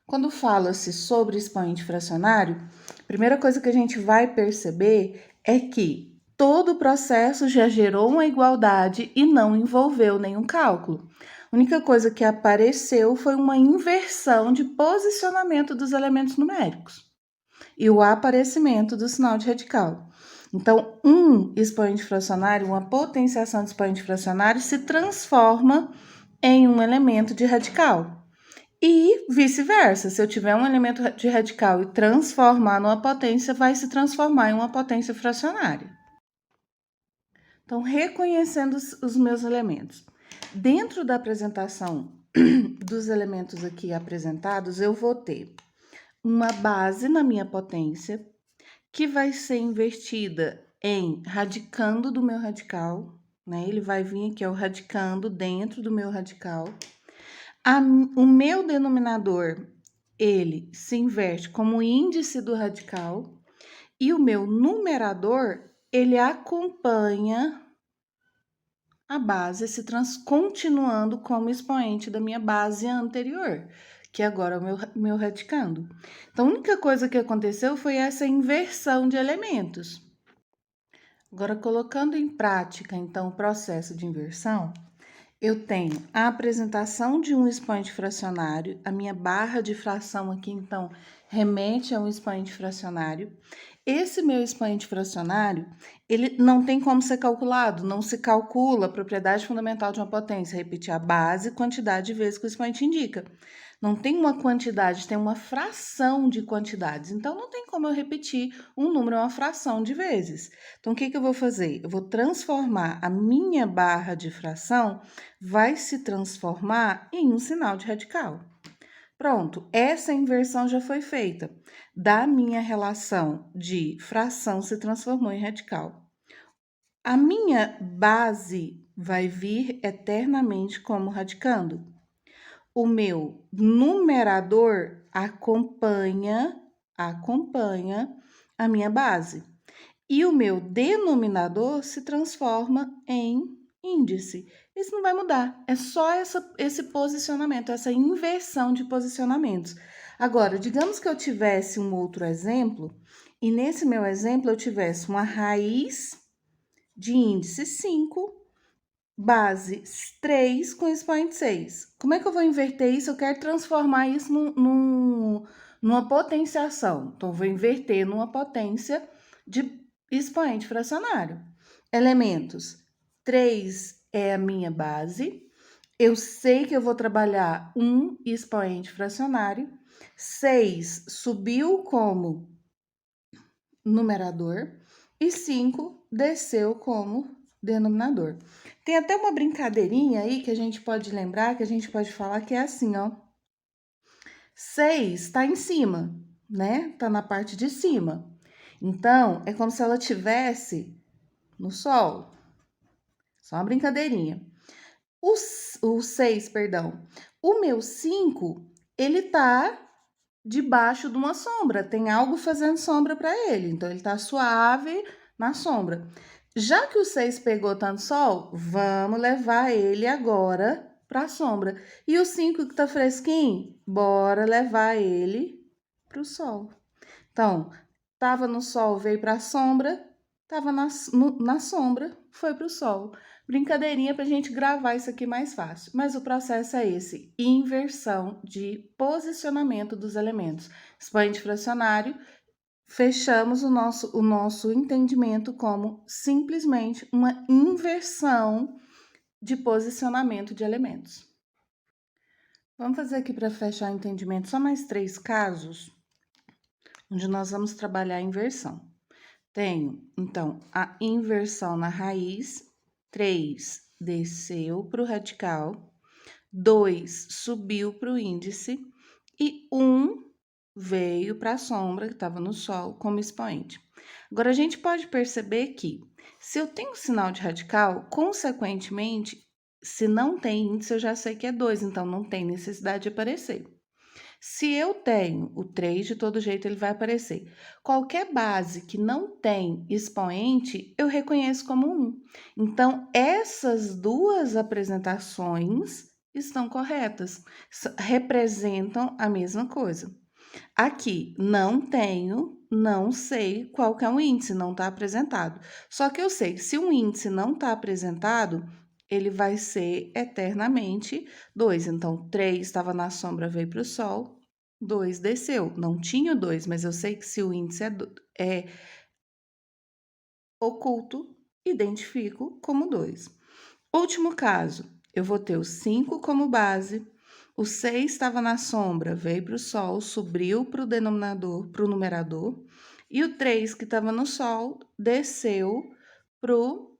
Quando fala-se sobre expoente fracionário, a primeira coisa que a gente vai perceber é que todo o processo já gerou uma igualdade e não envolveu nenhum cálculo. A única coisa que apareceu foi uma inversão de posicionamento dos elementos numéricos e o aparecimento do sinal de radical. Então, um expoente fracionário, uma potenciação de expoente fracionário, se transforma em um elemento de radical. E vice-versa, se eu tiver um elemento de radical e transformar numa potência, vai se transformar em uma potência fracionária. Então, reconhecendo os meus elementos. Dentro da apresentação dos elementos aqui apresentados, eu vou ter uma base na minha potência, que vai ser invertida em radicando do meu radical, né? Ele vai vir aqui, ó, radicando dentro do meu radical. O meu denominador, ele se inverte como índice do radical e o meu numerador, ele acompanha a base continuando como expoente da minha base anterior, que agora é o meu radicando. Então, a única coisa que aconteceu foi essa inversão de elementos. Agora, colocando em prática, então, o processo de inversão, eu tenho a apresentação de um expoente fracionário, a minha barra de fração aqui, então, remete a um expoente fracionário. Esse meu expoente fracionário, ele não tem como ser calculado, não se calcula a propriedade fundamental de uma potência, repetir a base, quantidade de vezes que o expoente indica. Não tem uma quantidade, tem uma fração de quantidades. Então, não tem como eu repetir um número, uma fração de vezes. Então, o que eu vou fazer? Eu vou transformar a minha barra de fração, vai se transformar em um sinal de radical. Pronto, essa inversão já foi feita. Da minha relação de fração se transformou em radical. A minha base vai vir eternamente como radicando. O meu numerador acompanha a minha base. E o meu denominador se transforma em índice. Isso não vai mudar, é só esse posicionamento, essa inversão de posicionamentos. Agora, digamos que eu tivesse um outro exemplo, e nesse meu exemplo eu tivesse uma raiz de índice 5, base 3 com expoente 6. Como é que eu vou inverter isso? Eu quero transformar isso numa potenciação. Então, eu vou inverter numa potência de expoente fracionário. Elementos. 3 é a minha base. Eu sei que eu vou trabalhar um expoente fracionário. 6 subiu como numerador. E 5 desceu como denominador. Tem até uma brincadeirinha aí que a gente pode lembrar, que a gente pode falar que é assim, ó. 6 está em cima, né? Tá na parte de cima. Então, é como se ela tivesse no sol. Só uma brincadeirinha. O 6, perdão. O meu 5, ele tá debaixo de uma sombra. Tem algo fazendo sombra para ele. Então, ele tá suave na sombra. Já que o 6 pegou tanto sol, vamos levar ele agora para a sombra. E o 5 que tá fresquinho, bora levar ele para o sol. Então, tava no sol, veio para a sombra, tava na sombra, foi para o sol. Brincadeirinha para a gente gravar isso aqui mais fácil. Mas o processo é esse: inversão de posicionamento dos elementos. Expoente fracionário, fechamos o nosso entendimento como simplesmente uma inversão de posicionamento de elementos. Vamos fazer aqui para fechar o entendimento só mais 3 casos, onde nós vamos trabalhar a inversão. Tenho, então, a inversão na raiz, 3 desceu para o radical, 2 subiu para o índice e 1 veio para a sombra, que estava no sol, como expoente. Agora, a gente pode perceber que, se eu tenho sinal de radical, consequentemente, se não tem índice, eu já sei que é 2, então não tem necessidade de aparecer. Se eu tenho o 3, de todo jeito ele vai aparecer. Qualquer base que não tem expoente, eu reconheço como 1. Então, essas duas apresentações estão corretas, representam a mesma coisa. Aqui, não tenho, não sei qual que é o índice, não está apresentado. Só que eu sei que se um índice não está apresentado, ele vai ser eternamente 2. Então, 3 estava na sombra, veio para o sol, 2 desceu. Não tinha 2, mas eu sei que se o índice é oculto, identifico como 2. Último caso, eu vou ter o 5 como base, o 6 estava na sombra, veio para o sol, subiu para o denominador, para o numerador, e o 3 que estava no sol desceu para o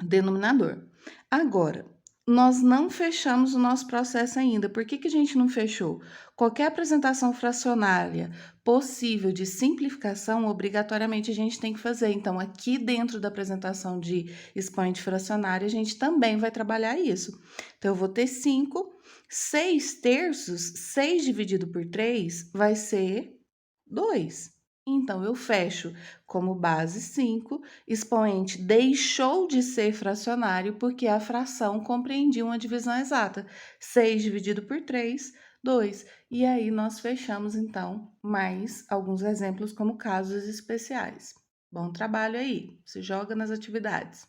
denominador. Agora, nós não fechamos o nosso processo ainda. Por que a gente não fechou? Qualquer apresentação fracionária possível de simplificação, obrigatoriamente a gente tem que fazer. Então, aqui dentro da apresentação de expoente fracionário, a gente também vai trabalhar isso. Então, eu vou ter 5, 6 terços, 6 dividido por 3 vai ser 2. Então, eu fecho como base 5, expoente deixou de ser fracionário porque a fração compreendia uma divisão exata. 6 dividido por 3, 2. E aí nós fechamos, então, mais alguns exemplos como casos especiais. Bom trabalho aí, se joga nas atividades.